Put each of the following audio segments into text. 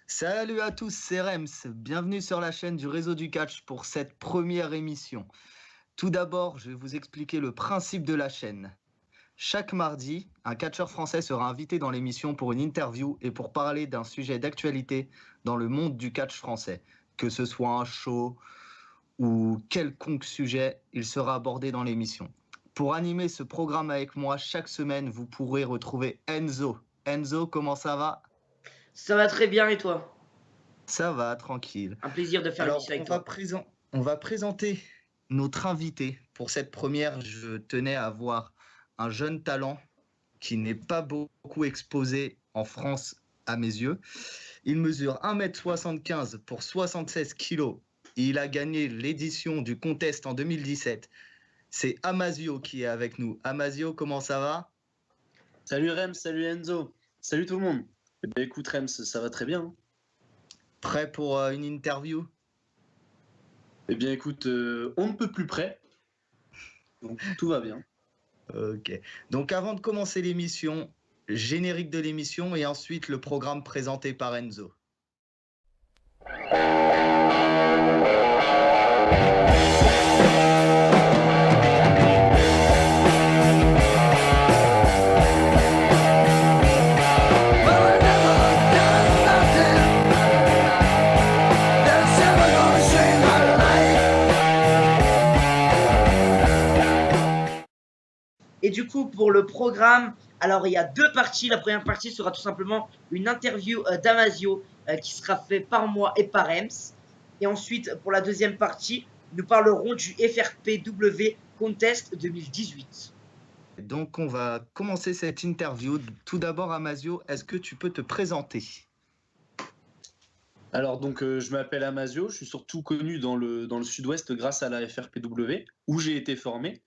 Salut à tous, c'est Rems. Bienvenue sur la chaîne du Réseau du Catch pour cette première émission. Tout d'abord, je vais vous expliquer le principe de la chaîne. Chaque mardi, un catcheur français sera invité dans l'émission pour une interview et pour parler d'un sujet d'actualité dans le monde du catch français. Que ce soit un show ou quelconque sujet, il sera abordé dans l'émission. Pour animer ce programme avec moi chaque semaine, vous pourrez retrouver Enzo. Enzo, comment ça va? Ça va très bien et toi? Ça va, tranquille. Un plaisir de faire Alors, l'émission avec toi. on va présenter notre invité. Pour cette première, je tenais à avoir un jeune talent qui n'est pas beaucoup exposé en France à mes yeux. Il mesure 1,75 m pour 76 kilos. Il a gagné l'édition du contest en 2017. C'est Amasio qui est avec nous. Amasio, comment ça va? Salut Rems, salut Enzo, salut tout le monde. Eh ben, écoute Rems, ça va très bien, hein. Prêt pour une interview? Eh bien écoute, on ne peut plus près, donc tout va bien. Ok. Donc avant de commencer l'émission, générique de l'émission et ensuite le programme présenté par Enzo. Et du coup, pour le programme, alors il y a deux parties. La première partie sera tout simplement une interview d'Amasio qui sera fait par moi et par Ems. Et ensuite, pour la deuxième partie, nous parlerons du FRPW Contest 2018. Donc on va commencer cette interview. Tout d'abord, Amasio, est-ce que tu peux te présenter? Alors donc je m'appelle Amasio, je suis surtout connu dans le sud-ouest grâce à la FRPW, où j'ai été formé.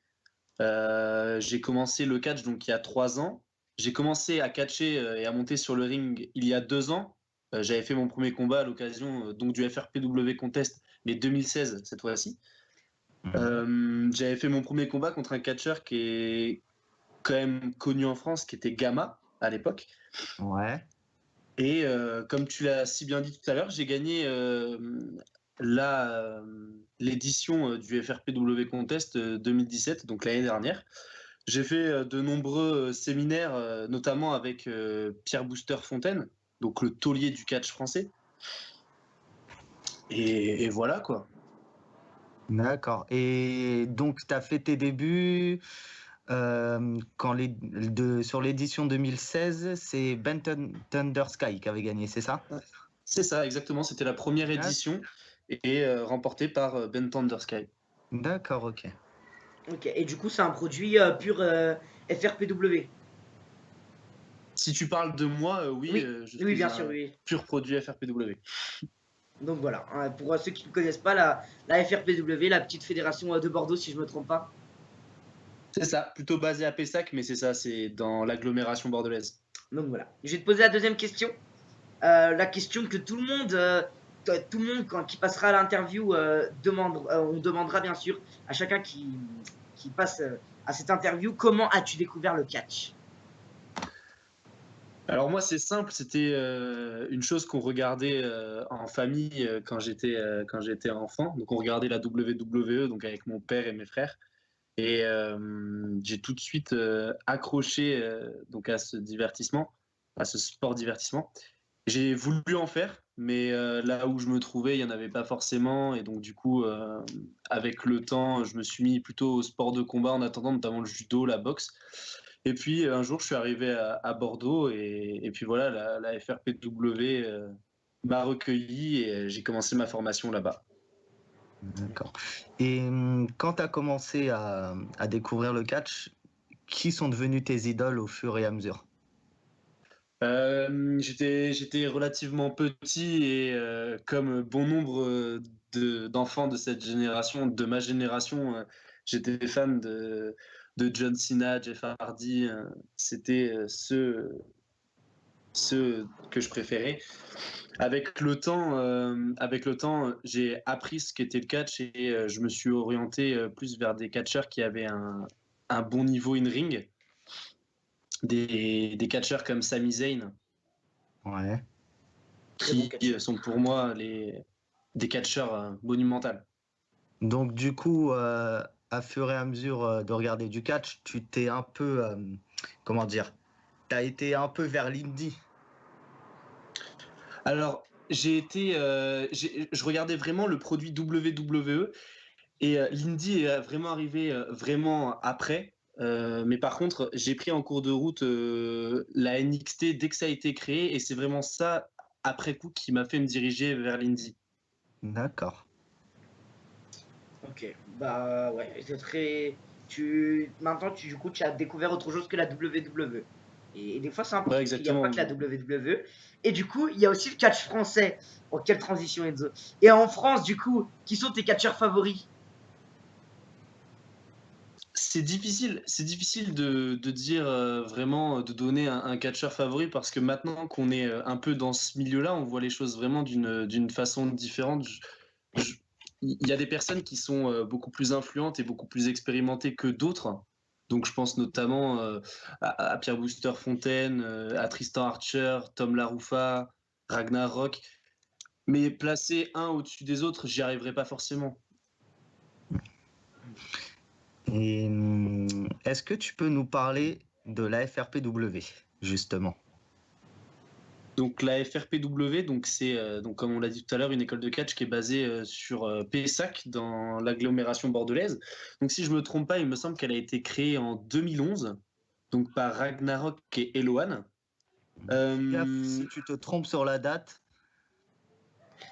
J'ai commencé le catch donc il y a 3 ans. J'ai commencé à catcher et à monter sur le ring il y a 2 ans. J'avais fait mon premier combat à l'occasion donc du FRPW Contest, mais 2016 cette fois-ci. J'avais fait mon premier combat contre un catcheur qui est quand même connu en France, qui était Gamma à l'époque. Ouais. Et comme tu l'as si bien dit tout à l'heure, j'ai gagné l'édition du FRPW Contest 2017, donc l'année dernière. J'ai fait de nombreux séminaires, notamment avec Pierre Booster Fontaine, donc le taulier du catch français. Et voilà quoi. D'accord. Et donc tu as fait tes débuts sur l'édition 2016, c'est Benton Thunder Sky qui avait gagné, c'est ça? C'est ça, exactement. C'était la première édition et remportée par Ben Thundersky. D'accord, ok. Ok. Et du coup, c'est un produit pur FRPW. Si tu parles de moi, oui, Oui, je oui, suis bien sûr, un oui. pur produit FRPW. Donc voilà, pour ceux qui ne connaissent pas la FRPW, la petite fédération de Bordeaux, si je ne me trompe pas. C'est ça, plutôt basé à Pessac, mais c'est ça, c'est dans l'agglomération bordelaise. Donc voilà. Je vais te poser la deuxième question. La question que tout le monde, qui passera à l'interview on demandera bien sûr à chacun qui passe à cette interview, comment as-tu découvert le catch? Alors moi, c'est simple, c'était une chose qu'on regardait en famille quand j'étais enfant. Donc on regardait la WWE, donc avec mon père et mes frères. Et j'ai tout de suite accroché donc à ce divertissement, à ce sport divertissement. J'ai voulu en faire, mais là où je me trouvais, il n'y en avait pas forcément. Et donc, du coup, avec le temps, je me suis mis plutôt au sport de combat en attendant, notamment le judo, la boxe. Et puis, un jour, je suis arrivé à Bordeaux et puis voilà, la FRPW m'a recueilli et j'ai commencé ma formation là-bas. D'accord. Et quand tu as commencé à découvrir le catch, qui sont devenus tes idoles au fur et à mesure? J'étais relativement petit et comme bon nombre d'enfants de cette génération, de ma génération, j'étais fan de John Cena, Jeff Hardy. C'était ceux que je préférais. Avec le temps, j'ai appris ce qu'était le catch et je me suis orienté plus vers des catcheurs qui avaient un bon niveau in-ring, des catcheurs comme Sami Zayn. Ouais. Très bon qui catcheur. sont pour moi des catcheurs monumentaux. Donc du coup, à fur et à mesure de regarder du catch, tu t'es un peu, comment dire, t'as été un peu vers l'indie. Alors, je regardais vraiment le produit WWE et l'indie est vraiment arrivé vraiment après. Mais par contre, j'ai pris en cours de route la NXT dès que ça a été créé et c'est vraiment ça, après coup, qui m'a fait me diriger vers l'indie. D'accord. Ok, bah ouais, c'est très. Maintenant, du coup, tu as découvert autre chose que la WWE. Et des fois, c'est Ouais, important parce qu'il n'y a pas exactement. que la WWE. Et du coup, il y a aussi le catch français. Oh, quelle transition, Enzo. Et en France, du coup, qui sont tes catcheurs favoris? C'est difficile de dire vraiment, de donner un catcheur favori parce que maintenant qu'on est un peu dans ce milieu-là, on voit les choses vraiment d'une façon différente. Je- Il y a des personnes qui sont beaucoup plus influentes et beaucoup plus expérimentées que d'autres. Donc je pense notamment à Pierre Booster Fontaine, à Tristan Archer, Tom Laroufa, Ragnarok. Mais placer un au-dessus des autres, j'y arriverai pas forcément. Et est-ce que tu peux nous parler de la FRPW, justement? Donc la FRPW, donc c'est donc comme on l'a dit tout à l'heure, une école de catch qui est basée sur Pessac dans l'agglomération bordelaise. Donc si je me trompe pas, il me semble qu'elle a été créée en 2011, donc par Ragnarok et Eloane. Fais gaffe, Euh, si tu te trompes sur la date,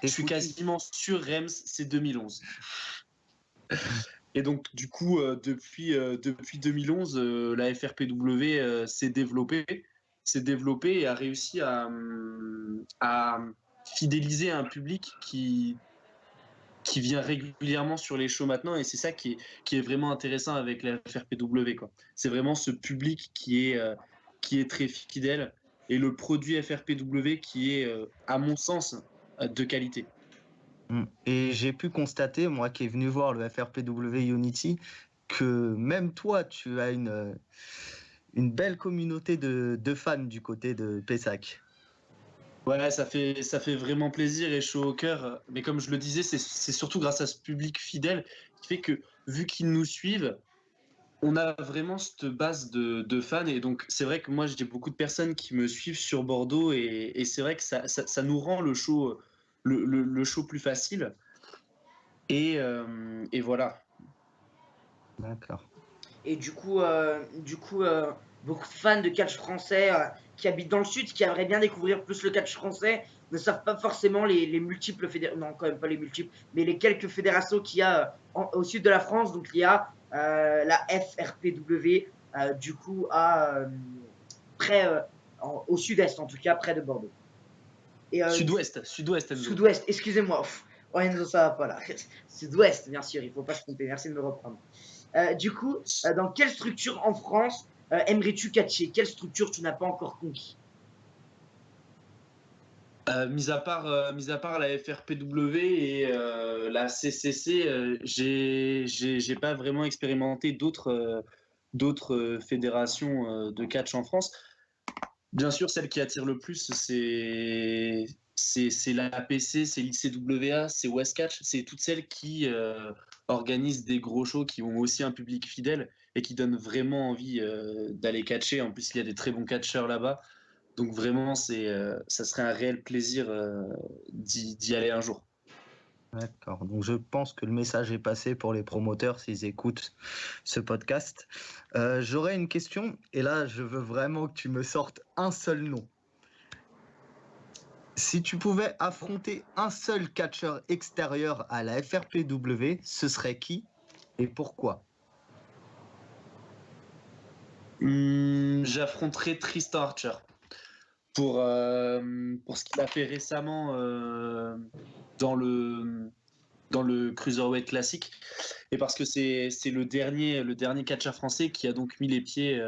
t'es je suis foutu. quasiment sûr, Rems, c'est 2011. Et donc du coup, depuis 2011, la FRPW s'est développée et a réussi à fidéliser un public qui vient régulièrement sur les shows maintenant et c'est ça qui est vraiment intéressant avec la FRPW, quoi. C'est vraiment ce public qui est très fidèle et le produit FRPW qui est, à mon sens, de qualité. Et j'ai pu constater, moi qui est venu voir le FRPW Unity, que même toi, tu as une belle communauté de fans du côté de Pessac. Ouais, ça fait vraiment plaisir et chaud au cœur. Mais comme je le disais, c'est surtout grâce à ce public fidèle qui fait que, vu qu'ils nous suivent, on a vraiment cette base de fans. Et donc, c'est vrai que moi, j'ai beaucoup de personnes qui me suivent sur Bordeaux et c'est vrai que ça nous rend le show, le show plus facile. Et voilà. D'accord. Et beaucoup de fans de catch français qui habitent dans le sud, qui aimeraient bien découvrir plus le catch français, ne savent pas forcément les multiples fédérations, non, quand même pas les multiples, mais les quelques fédérations qu'il y a au sud de la France. Donc, il y a la FRPW, du coup, près, au sud-est, en tout cas, près de Bordeaux. Et Sud-Ouest, Enzo. sud-ouest, excusez-moi. Oh, Enzo, ça va pas là. Sud-ouest, bien sûr, il faut pas se tromper. Merci de me reprendre. Du coup, dans quelle structure en France aimerais-tu catcher? Quelle structure tu n'as pas encore conquis? Mis à part la FRPW et la CCC, j'ai pas vraiment expérimenté d'autres fédérations de catch en France. Bien sûr, celle qui attire le plus, c'est l'APC, c'est l'ICWA, c'est West Catch, c'est toutes celles qui organisent des gros shows, qui ont aussi un public fidèle et qui donnent vraiment envie d'aller catcher. En plus, il y a des très bons catcheurs là-bas. Donc vraiment, ça serait un réel plaisir d'y aller un jour. D'accord. Donc je pense que le message est passé pour les promoteurs s'ils écoutent ce podcast. J'aurais une question et là je veux vraiment que tu me sortes un seul nom. Si tu pouvais affronter un seul catcheur extérieur à la FRPW, ce serait qui et pourquoi? J'affronterai Tristan Archer pour ce qu'il a fait récemment dans le, dans le Cruiserweight classique et parce que c'est le dernier catcheur français qui a donc mis les pieds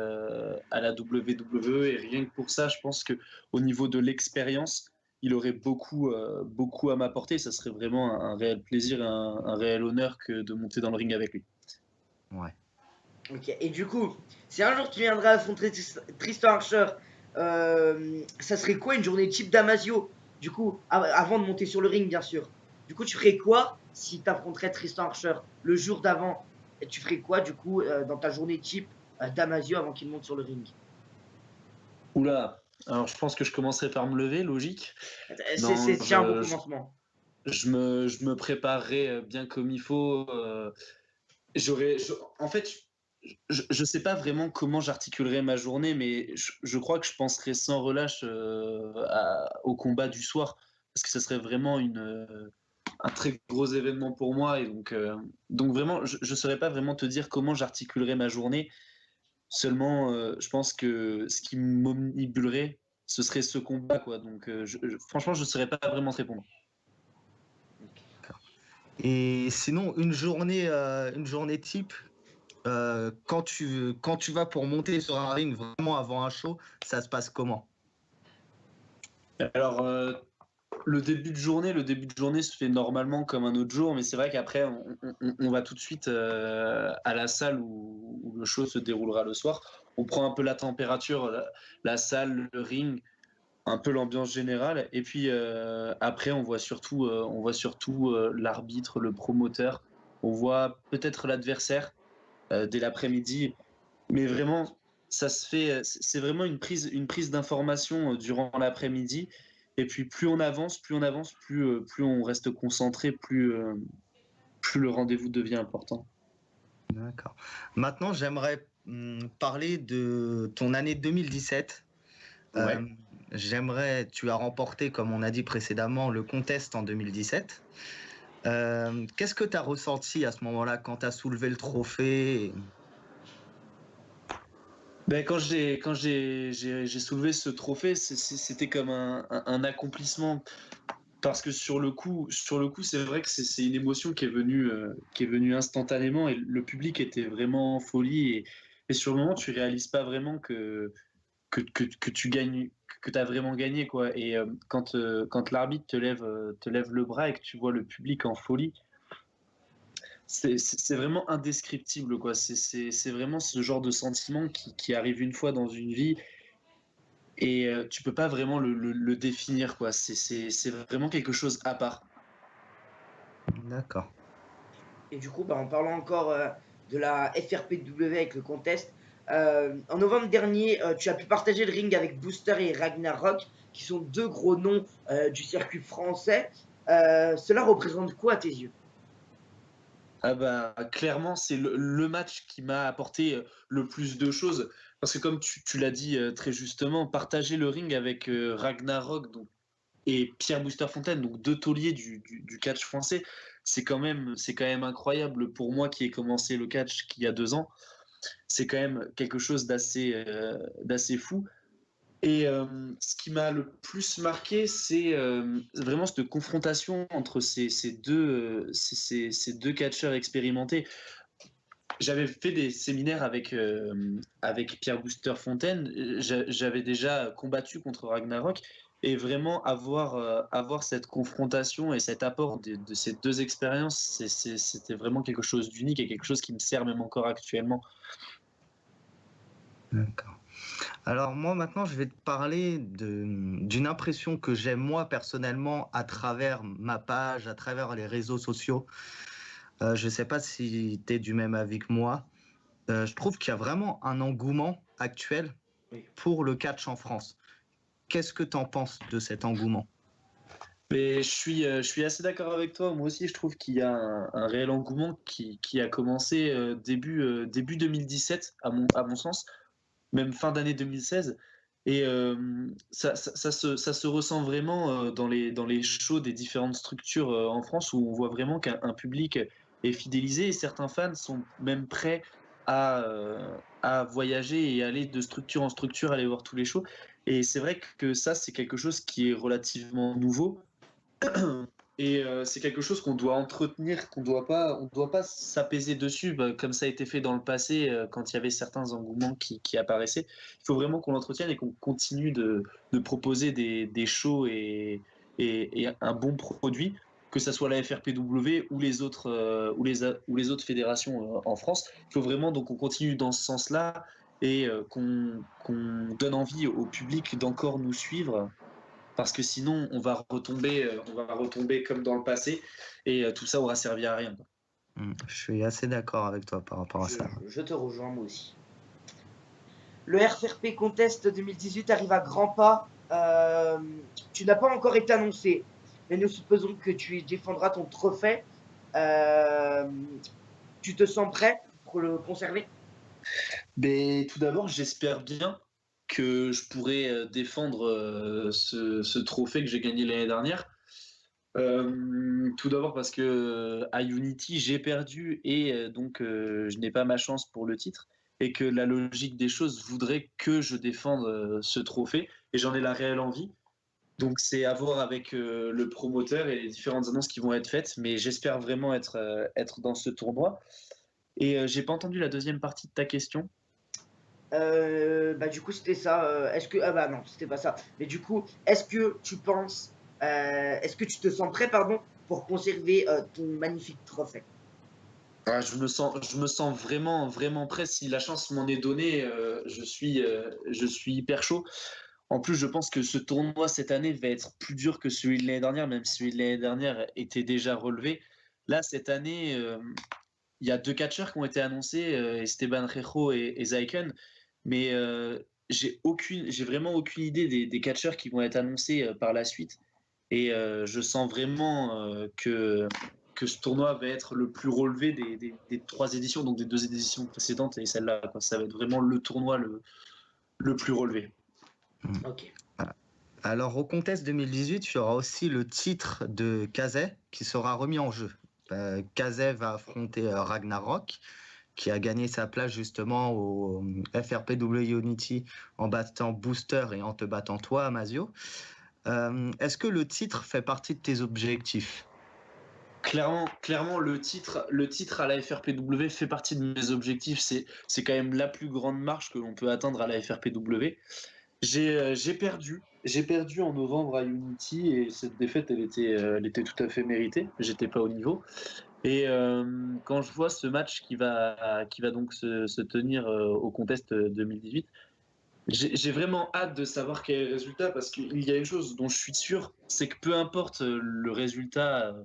à la WWE et rien que pour ça, je pense que au niveau de l'expérience, il aurait beaucoup à m'apporter. Ça serait vraiment un réel plaisir, un réel honneur que de monter dans le ring avec lui. Ouais. Ok. Et du coup, si un jour tu viendrais affronter Tristan Archer, ça serait quoi une journée type Damasio? Du coup, avant de monter sur le ring, bien sûr. Du coup, tu ferais quoi si tu affronterais Tristan Archer le jour d'avant? Et tu ferais quoi, du coup, dans ta journée type Damasio avant qu'il monte sur le ring? Oula, alors je pense que je commencerai par me lever, logique. C'est Non, déjà un bon commencement. je me préparerai bien comme il faut. En fait, je sais pas vraiment comment j'articulerai ma journée, mais je crois que je penserai sans relâche au combat du soir, parce que ce serait vraiment un très gros événement pour moi. Et donc vraiment, je ne saurais pas vraiment te dire comment j'articulerai ma journée. Seulement, je pense que ce qui m'omnibulerait, ce serait ce combat, quoi. Donc, franchement, je ne saurais pas vraiment te répondre. Et sinon, une journée type, quand tu vas pour monter sur un ring vraiment avant un show, ça se passe comment? Alors, le début de journée se fait normalement comme un autre jour, mais c'est vrai qu'après, on va tout de suite à la salle où le show se déroulera le soir. On prend un peu la température, la salle, le ring, un peu l'ambiance générale, et puis après, on voit surtout l'arbitre, le promoteur, on voit peut-être l'adversaire dès l'après-midi, mais vraiment, ça se fait, c'est vraiment une prise d'information durant l'après-midi. Et puis plus on reste concentré, plus le rendez-vous devient important. D'accord. Maintenant, j'aimerais parler de ton année 2017. Ouais. Tu as remporté, comme on a dit précédemment, le contest en 2017. Qu'est-ce que tu as ressenti à ce moment-là quand tu as soulevé le trophée? Ben, j'ai soulevé ce trophée, c'était comme un accomplissement. Parce que sur le coup, c'est vrai que c'est une émotion qui est venue instantanément et le public était vraiment en folie. Et sur le moment, tu réalises pas vraiment que tu gagnes, que tu as vraiment gagné, quoi. Et quand l'arbitre te lève le bras et que tu vois le public en folie, c'est vraiment indescriptible, quoi. C'est vraiment ce genre de sentiment qui arrive une fois dans une vie et tu peux pas vraiment le définir, quoi. C'est vraiment quelque chose à part. D'accord. Et du coup, bah, en parlant encore de la FRPW avec le contest, en novembre dernier, tu as pu partager le ring avec Booster et Ragnarok, qui sont deux gros noms du circuit français. Cela représente quoi à tes yeux? Ah bah, clairement, c'est le match qui m'a apporté le plus de choses. Parce que comme tu l'as dit très justement, partager le ring avec Ragnarok et Pierre Booster Fontaine, donc deux tauliers du catch français, c'est quand même incroyable pour moi qui ai commencé le catch il y a 2 ans. C'est quand même quelque chose d'assez fou. Et ce qui m'a le plus marqué, c'est vraiment cette confrontation entre ces deux catcheurs expérimentés. J'avais fait des séminaires avec Pierre Booster Fontaine. J'avais déjà combattu contre Ragnarok. Et vraiment avoir cette confrontation et cet apport de ces deux expériences, c'était vraiment quelque chose d'unique et quelque chose qui me sert même encore actuellement. D'accord. Alors moi maintenant je vais te parler d'une impression que j'ai moi personnellement à travers ma page, à travers les réseaux sociaux. Je ne sais pas si tu es du même avis que moi. Je trouve qu'il y a vraiment un engouement actuel Oui. pour le catch en France. Qu'est-ce que tu en penses de cet engouement? Mais je suis assez d'accord avec toi. Moi aussi, je trouve qu'il y a un réel engouement qui a commencé début 2017, à mon sens, même fin d'année 2016. Et ça se ressent vraiment dans les shows des différentes structures en France où on voit vraiment qu'un public est fidélisé et certains fans sont même prêts à voyager et aller de structure en structure, aller voir tous les shows. Et c'est vrai que ça, c'est quelque chose qui est relativement nouveau. Et c'est quelque chose qu'on doit entretenir, on doit pas s'apaiser dessus, bah, comme ça a été fait dans le passé quand il y avait certains engouements qui apparaissaient. Il faut vraiment qu'on l'entretienne et qu'on continue de proposer des shows et un bon produit, que ce soit la FRPW ou les autres, ou les autres fédérations en France. Il faut vraiment donc qu'on continue dans ce sens-là et qu'on donne envie au public d'encore nous suivre parce que sinon on va retomber comme dans le passé et tout ça aura servi à rien. Je suis assez d'accord avec toi par rapport à ça. Je te rejoins moi aussi. Le RFRP Contest 2018 arrive à grands pas. Tu n'as pas encore été annoncé, mais nous supposons que tu défendras ton trophée. Tu te sens prêt pour le conserver? Mais tout d'abord, j'espère bien que je pourrai défendre ce trophée que j'ai gagné l'année dernière. Tout d'abord parce que à Unity, j'ai perdu et donc je n'ai pas ma chance pour le titre et que la logique des choses voudrait que je défende ce trophée et j'en ai la réelle envie. Donc c'est à voir avec le promoteur et les différentes annonces qui vont être faites, mais j'espère vraiment être dans ce tournoi. Et j'ai pas entendu la deuxième partie de ta question. Du coup, c'était ça. Est-ce que. Ah bah non, c'était pas ça. Mais du coup, est-ce que tu penses. Est-ce que tu te sens prêt, pardon, pour conserver ton magnifique trophée? Ah, je me sens vraiment, vraiment prêt. Si la chance m'en est donnée, je suis hyper chaud. En plus, je pense que ce tournoi cette année va être plus dur que celui de l'année dernière, même si celui de l'année dernière était déjà relevé. Là, cette année, il y a deux catcheurs qui ont été annoncés, Esteban Rejo et Zayken, mais j'ai vraiment aucune idée des catcheurs qui vont être annoncés par la suite. Et je sens vraiment que ce tournoi va être le plus relevé des trois éditions, donc des deux éditions précédentes et celle-là, quoi. Ça va être vraiment le tournoi le plus relevé. Ok. Alors, au Contest 2018, il y aura aussi le titre de Kazé qui sera remis en jeu. Kazé va affronter Ragnarok, qui a gagné sa place justement au FRPW Unity en battant Booster et en te battant toi, Amazio. Est-ce que le titre fait partie de tes objectifs? Clairement, le titre à la FRPW fait partie de mes objectifs. C'est quand même la plus grande marche que l'on peut atteindre à la FRPW. J'ai perdu en novembre à Unity et cette défaite, elle était tout à fait méritée. J'étais pas au niveau. Et quand je vois ce match qui va donc se tenir au Contest 2018, j'ai vraiment hâte de savoir quel est le résultat parce qu'il y a une chose dont je suis sûr, c'est que peu importe euh, le résultat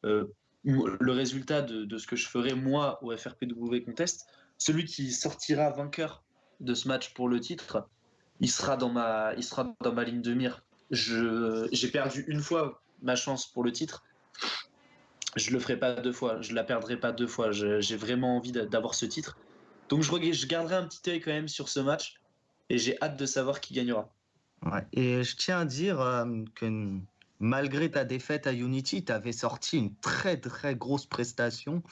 de ce que je ferai moi au FRPW Contest, celui qui sortira vainqueur de ce match pour le titre, il sera dans ma ligne de mire. J'ai perdu une fois ma chance pour le titre. Je le ferai pas deux fois, je la perdrai pas deux fois. J'ai vraiment envie d'avoir ce titre. Donc je garderai un petit œil quand même sur ce match et j'ai hâte de savoir qui gagnera. Ouais. Et je tiens à dire que malgré ta défaite à Unity, tu avais sorti une très très grosse prestation.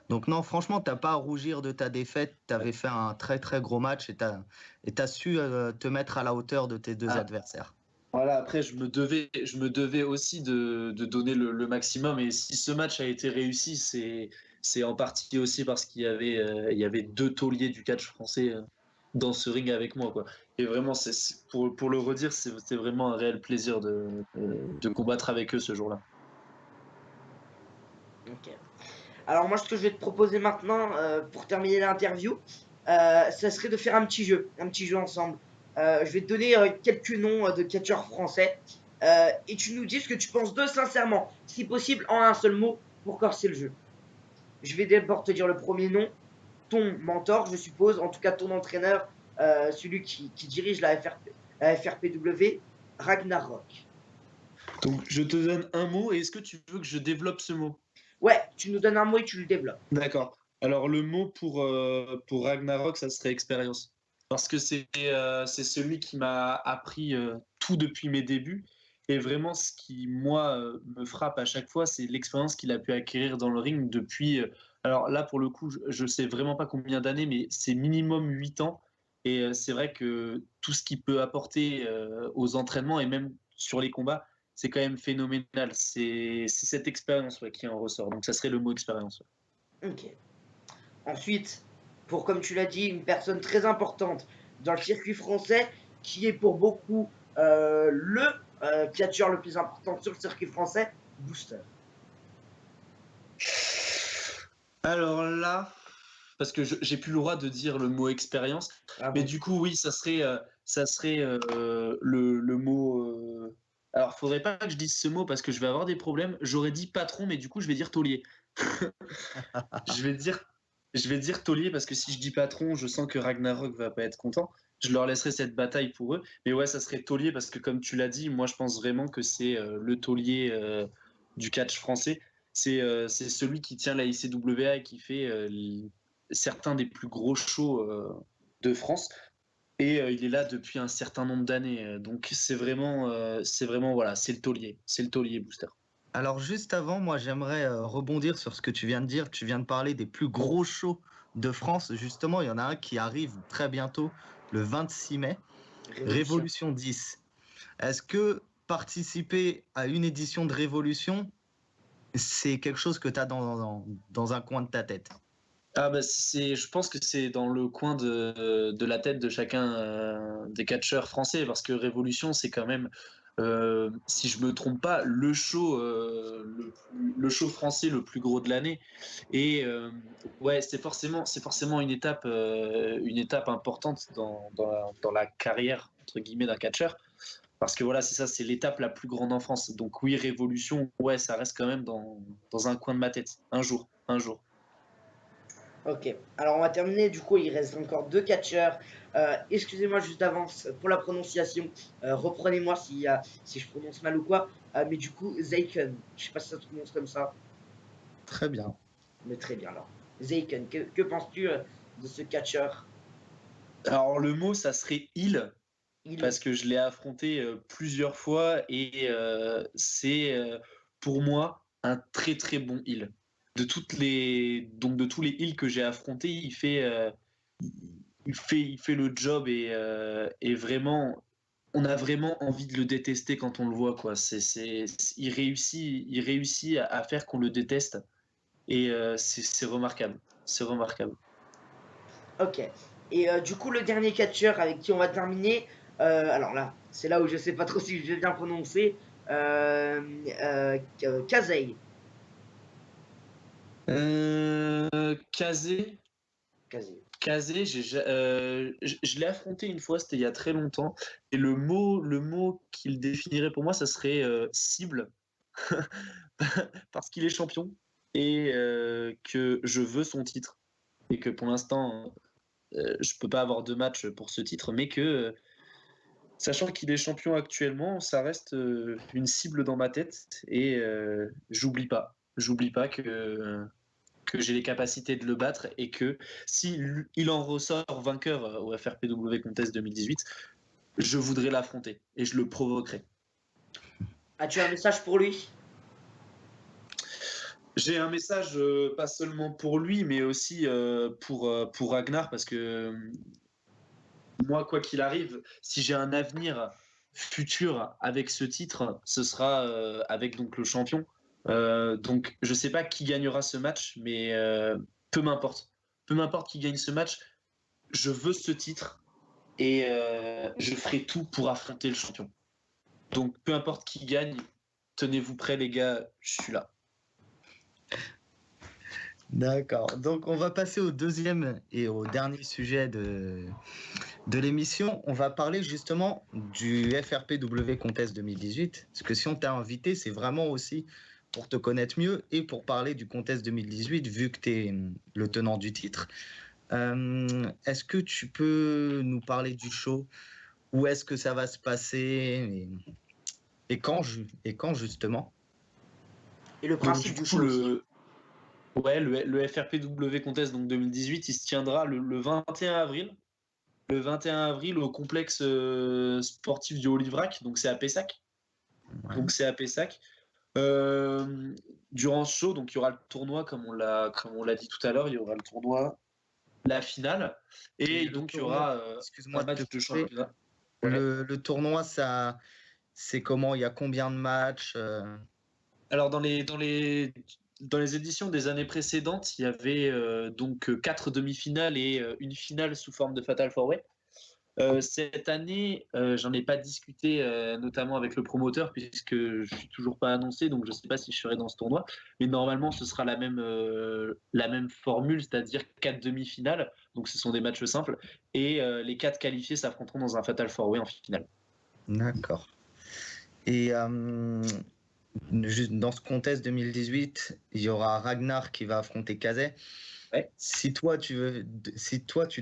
Donc non, franchement, tu n'as pas à rougir de ta défaite. Tu avais fait un très très gros match et tu as su te mettre à la hauteur de tes deux Ah, adversaires. voilà, après, je me devais aussi de donner le maximum. Et si ce match a été réussi, c'est en partie aussi parce il y avait deux tauliers du catch français dans ce ring avec moi, quoi. Et vraiment, pour le redire, c'était vraiment un réel plaisir de combattre avec eux ce jour-là. Ok. Alors, moi, ce que je vais te proposer maintenant, pour terminer l'interview, ça serait de faire un petit jeu ensemble. Je vais te donner quelques noms de catcheurs français et tu nous dis ce que tu penses d'eux sincèrement, si possible en un seul mot pour corser le jeu. Je vais d'abord te dire le premier nom, ton mentor, je suppose, en tout cas ton entraîneur, celui qui dirige la FRPW, Ragnarok. Donc, je te donne un mot et est-ce que tu veux que je développe ce mot? Ouais, tu nous donnes un mot et tu le développes. D'accord. Alors, le mot pour Ragnarok, ça serait expérience. Parce que c'est celui qui m'a appris tout depuis mes débuts. Et vraiment, ce qui, moi, me frappe à chaque fois, c'est l'expérience qu'il a pu acquérir dans le ring depuis. Alors là, pour le coup, je ne sais vraiment pas combien d'années, mais c'est minimum 8 ans. Et c'est vrai que tout ce qu'il peut apporter aux entraînements et même sur les combats, c'est quand même phénoménal. C'est cette expérience qui en ressort. Donc, ça serait le mot expérience. Ok. Ensuite, pour comme tu l'as dit, une personne très importante dans le circuit français, qui est pour beaucoup le catcheur le plus important sur le circuit français, Booster. Alors là, parce que j'ai plus le droit de dire le mot expérience, Ah mais bon. du coup, oui, ça serait le mot. Alors, faudrait pas que je dise ce mot parce que je vais avoir des problèmes. J'aurais dit patron, mais du coup, je vais dire taulier. Je vais dire, je vais dire taulier parce que si je dis patron, je sens que Ragnarok va pas être content. Je leur laisserai cette bataille pour eux. Mais ouais, ça serait taulier parce que comme tu l'as dit, moi je pense vraiment que c'est le taulier du catch français. C'est celui qui tient la ICWA et qui fait certains des plus gros shows de France. Et il est là depuis un certain nombre d'années. Donc c'est vraiment voilà, c'est le taulier. C'est le taulier Booster. Alors juste avant, moi j'aimerais rebondir sur ce que tu viens de dire. Tu viens de parler des plus gros shows de France. Justement, il y en a un qui arrive très bientôt, le 26 mai, Révolution 10. Est-ce que participer à une édition de Révolution, c'est quelque chose que tu as dans un coin de ta tête? Ah bah je pense que c'est dans le coin de la tête de chacun des catcheurs français parce que Révolution c'est quand même si je me trompe pas le show français le plus gros de l'année et ouais c'est forcément une étape importante dans la carrière entre guillemets d'un catcheur parce que voilà c'est l'étape la plus grande en France donc oui Révolution ouais ça reste quand même dans un coin de ma tête un jour. Ok, alors on va terminer, du coup il reste encore deux catcheurs. Excusez-moi juste d'avance pour la prononciation, reprenez-moi si je prononce mal ou quoi. Mais du coup, Zeiken, je sais pas si ça se prononce comme ça, Très bien. mais très bien alors. Zeiken, que penses-tu de ce catcheur? Alors le mot, ça serait il, Il. parce que je l'ai affronté plusieurs fois et c'est pour moi un très très bon il. Donc de tous les heals que j'ai affrontés, il fait le job et vraiment, on a vraiment envie de le détester quand on le voit quoi. Il réussit à faire qu'on le déteste et c'est remarquable, c'est remarquable. Ok, et du coup le dernier catcheur avec qui on va terminer, alors là, c'est là où je sais pas trop si je vais bien prononcer, Kazei. Kazé, Kazei. Kazé, je l'ai affronté une fois, c'était il y a très longtemps, et le mot qu'il définirait pour moi, ça serait cible, parce qu'il est champion et que je veux son titre, et que pour l'instant, je peux pas avoir de match pour ce titre, mais que sachant qu'il est champion actuellement, ça reste une cible dans ma tête, et j'oublie pas que j'ai les capacités de le battre et que si il en ressort vainqueur au FRPW Contest 2018, je voudrais l'affronter et je le provoquerai. As-tu un message pour lui? J'ai un message pas seulement pour lui, mais aussi pour Ragnar, parce que moi, quoi qu'il arrive, si j'ai un avenir futur avec ce titre, ce sera avec donc le champion. Donc, je sais pas qui gagnera ce match, mais peu m'importe. Peu m'importe qui gagne ce match, je veux ce titre et je ferai tout pour affronter le champion. Donc peu importe qui gagne, tenez-vous prêts les gars, je suis là. D'accord. Donc, on va passer au deuxième et au dernier sujet de l'émission. On va parler justement du FRPW Contest 2018. Parce que si on t'a invité, c'est vraiment aussi pour te connaître mieux et pour parler du Contest 2018, vu que tu es le tenant du titre. Est-ce que tu peux nous parler du show? Où est-ce que ça va se passer? Et quand justement? Et le Donc principe du du coup show aussi. le FRPW Contest donc 2018, il se tiendra le 21 avril. Le 21 avril au complexe sportif du Haut-Livrac, donc c'est à Pessac. Ouais. Donc c'est à Pessac. Durant ce show, donc il y aura le tournoi comme on l'a dit tout à l'heure, il y aura le tournoi, la finale, et Le donc il y tournoi, aura un excuse-moi de te match de couper. championnat. Ouais. Le tournoi, ça, c'est comment? Il y a combien de matchs? Alors dans les éditions des années précédentes, il y avait donc 4 demi-finales et une finale sous forme de Fatal 4-Way. Cette année, j'en ai pas discuté, notamment avec le promoteur, puisque je suis toujours pas annoncé, donc je sais pas si je serai dans ce tournoi. Mais normalement, ce sera la même formule, c'est-à-dire 4 demi-finales. Donc ce sont des matchs simples. Et les 4 qualifiés s'affronteront dans un Fatal 4-Way en finale. D'accord. Et juste dans ce contest 2018, il y aura Ragnar qui va affronter Kazay. Ouais. Si toi, tu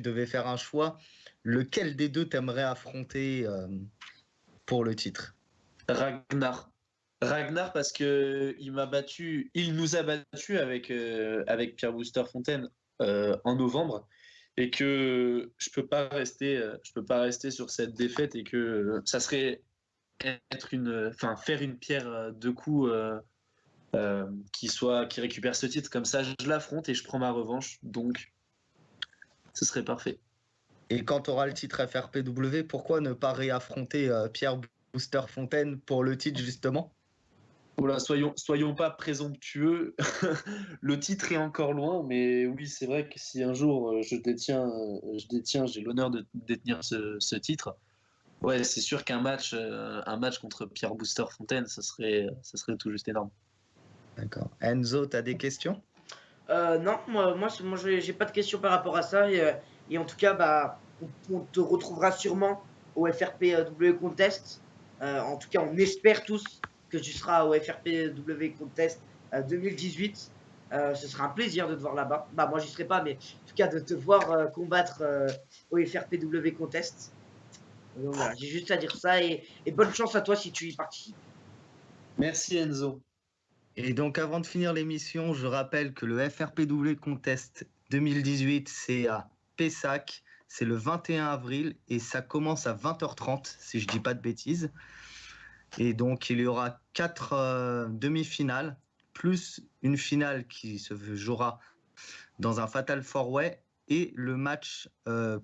devais faire un choix, lequel des deux t'aimerais affronter pour le titre? Ragnar. Ragnar parce que il nous a battu avec Pierre Booster Fontaine en novembre et que je peux pas rester sur cette défaite et que ça serait faire une pierre deux coups qui récupère ce titre comme ça je l'affronte et je prends ma revanche donc ce serait parfait. Et quand tu auras le titre FRPW, pourquoi ne pas réaffronter Pierre Booster Fontaine pour le titre justement? Voilà, soyons pas présomptueux. Le titre est encore loin, mais oui, c'est vrai que si un jour j'ai l'honneur de détenir ce titre, ouais, c'est sûr qu'un match, un match contre Pierre Booster Fontaine, ça serait tout juste énorme. D'accord. Enzo, tu as des questions? Non, moi j'ai pas de questions par rapport à ça. Et en tout cas, bah, on te retrouvera sûrement au FRPW Contest. En tout cas, on espère tous que tu seras au FRPW Contest 2018. Ce sera un plaisir de te voir là-bas. Bah, moi, j'y serai pas, mais en tout cas, de te voir combattre au FRPW Contest. Donc voilà, j'ai juste à dire ça. Et bonne chance à toi si tu y participes. Merci Enzo. Et donc, avant de finir l'émission, je rappelle que le FRPW Contest 2018, c'est à Pessac, c'est le 21 avril et ça commence à 20h30, si je ne dis pas de bêtises. Et donc, il y aura 4 demi-finales, plus une finale qui se jouera dans un Fatal 4-Way et le match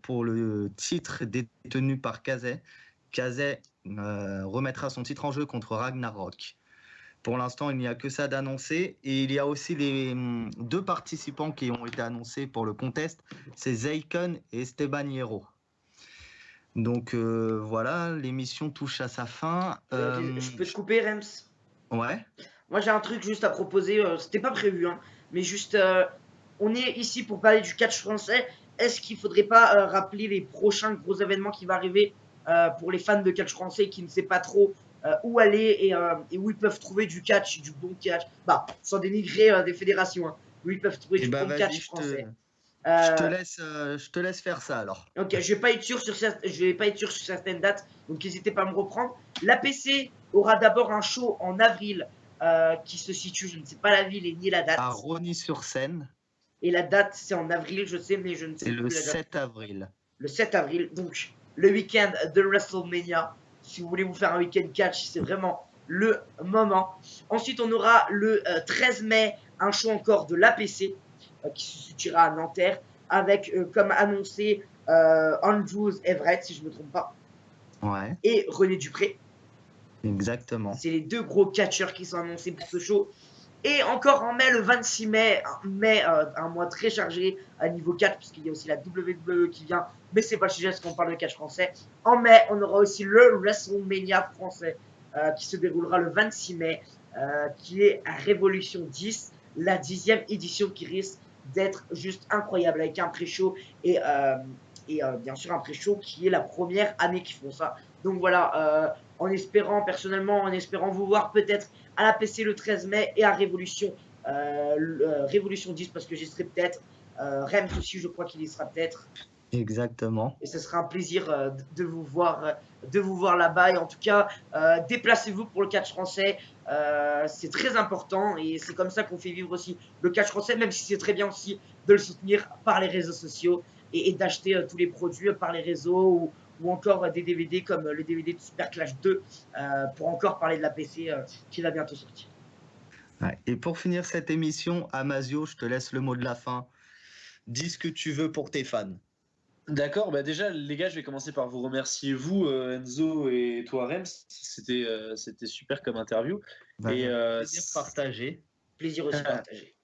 pour le titre détenu par Kazay. Kazay remettra son titre en jeu contre Ragnarok. Pour l'instant, il n'y a que ça d'annoncé. Et il y a aussi les 2 participants qui ont été annoncés pour le contest. C'est Zeiken et Esteban Hierro. Donc voilà, l'émission touche à sa fin. Je peux te couper, Rems? Ouais. Moi, j'ai un truc juste à proposer. C'était pas prévu, hein, mais juste, on est ici pour parler du catch français. Est-ce qu'il faudrait pas rappeler les prochains gros événements qui vont arriver pour les fans de catch français qui ne savent pas trop où aller et où ils peuvent trouver du catch, du bon catch. Bah, sans dénigrer des fédérations, hein, où ils peuvent trouver Et du bah bon vas-y, catch français. je te laisse faire ça alors. Ok, je vais pas être sûr sur certaines dates, donc n'hésitez pas à me reprendre. L'APC aura d'abord un show en avril qui se situe, je ne sais pas la ville et ni la date. À Rosny-sur-Seine. Et la date, c'est en avril, je sais, mais je ne sais C'est plus le la date. 7 avril. Le 7 avril, donc le week-end de WrestleMania. Si vous voulez vous faire un week-end catch, c'est vraiment le moment. Ensuite, on aura le 13 mai un show encore de l'APC qui se situera à Nanterre avec, comme annoncé, Andrews Everett, si je ne me trompe pas, Ouais, et René Dupré. exactement. C'est les 2 gros catcheurs qui sont annoncés pour ce show. Et encore en mai, le 26 mai, un mois très chargé à niveau catch, puisqu'il y a aussi la WWE qui vient, mais c'est pas le sujet parce qu'on parle de catch français. En mai, on aura aussi le WrestleMania français qui se déroulera le 26 mai, qui est à Révolution 10, la 10e édition qui risque d'être juste incroyable avec un pré-show et bien sûr un pré-show qui est la première année qu'ils font ça. Donc voilà, personnellement, en espérant vous voir peut-être à la PC le 13 mai et à Révolution, Révolution 10 parce que j'y serai peut-être. Rems aussi, je crois qu'il y sera peut-être. Exactement. Et ce sera un plaisir de vous voir là-bas. Et en tout cas, déplacez-vous pour le catch français. C'est très important et c'est comme ça qu'on fait vivre aussi le catch français, même si c'est très bien aussi de le soutenir par les réseaux sociaux et d'acheter tous les produits par les réseaux ou encore des DVD comme le DVD de Super Clash 2 pour encore parler de la PC qui va bientôt sortir. Ouais. Et pour finir cette émission, Amasio, je te laisse le mot de la fin. Dis ce que tu veux pour tes fans. D'accord, bah déjà les gars, je vais commencer par vous remercier vous Enzo et toi Rems, c'était super comme interview. Et plaisir partagé. Plaisir aussi partagé.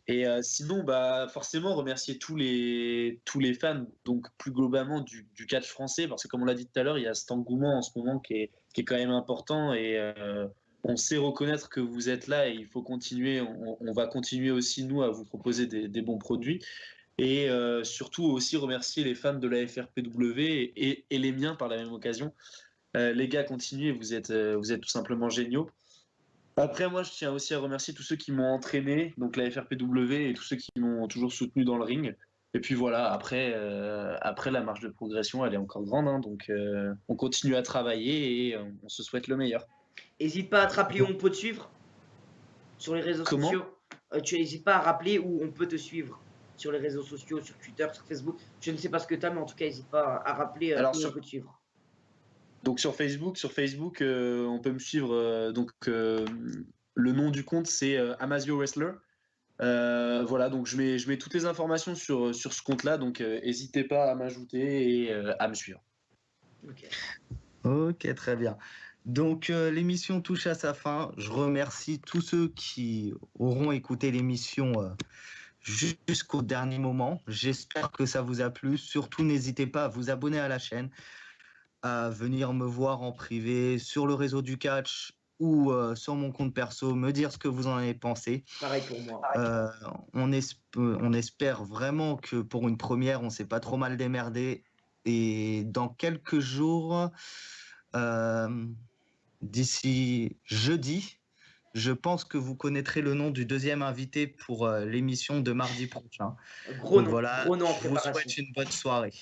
Et sinon, bah forcément remercier tous les fans, donc plus globalement du catch français, parce que comme on l'a dit tout à l'heure, il y a cet engouement en ce moment qui est quand même important et on sait reconnaître que vous êtes là et il faut continuer. On va continuer aussi nous à vous proposer des bons produits. Et surtout aussi remercier les fans de la FRPW et les miens par la même occasion, Les gars, continuez, vous êtes tout simplement géniaux. Après, moi, je tiens aussi à remercier tous ceux qui m'ont entraîné, donc la FRPW et tous ceux qui m'ont toujours soutenu dans le ring. Et puis voilà, après la marge de progression, elle est encore grande, hein, donc on continue à travailler et on se souhaite le meilleur. N'hésite pas à te rappeler où on peut te suivre sur les réseaux Comment? sociaux. Tu n'hésites pas à rappeler où on peut te suivre sur les réseaux sociaux, sur Twitter, sur Facebook. Je ne sais pas ce que tu as, mais en tout cas, n'hésite pas à rappeler Alors où on peut te suivre. donc sur Facebook, on peut me suivre. Le nom du compte, c'est Amasio Wrestler. Voilà, donc je mets toutes les informations sur ce compte-là, donc n'hésitez pas à m'ajouter et à me suivre. Ok. Ok, très bien. Donc l'émission touche à sa fin. Je remercie tous ceux qui auront écouté l'émission jusqu'au dernier moment. J'espère que ça vous a plu. Surtout, n'hésitez pas à vous abonner à la chaîne, à venir me voir en privé sur le réseau du catch ou sur mon compte perso, me dire ce que vous en avez pensé. Pareil pour moi. On espère vraiment que pour une première, on s'est pas trop mal démerdé. Et dans quelques jours, d'ici jeudi, je pense que vous connaîtrez le nom du deuxième invité pour l'émission de mardi prochain. Gros Donc nom, voilà, gros nom en je vous préparation. souhaite une bonne soirée.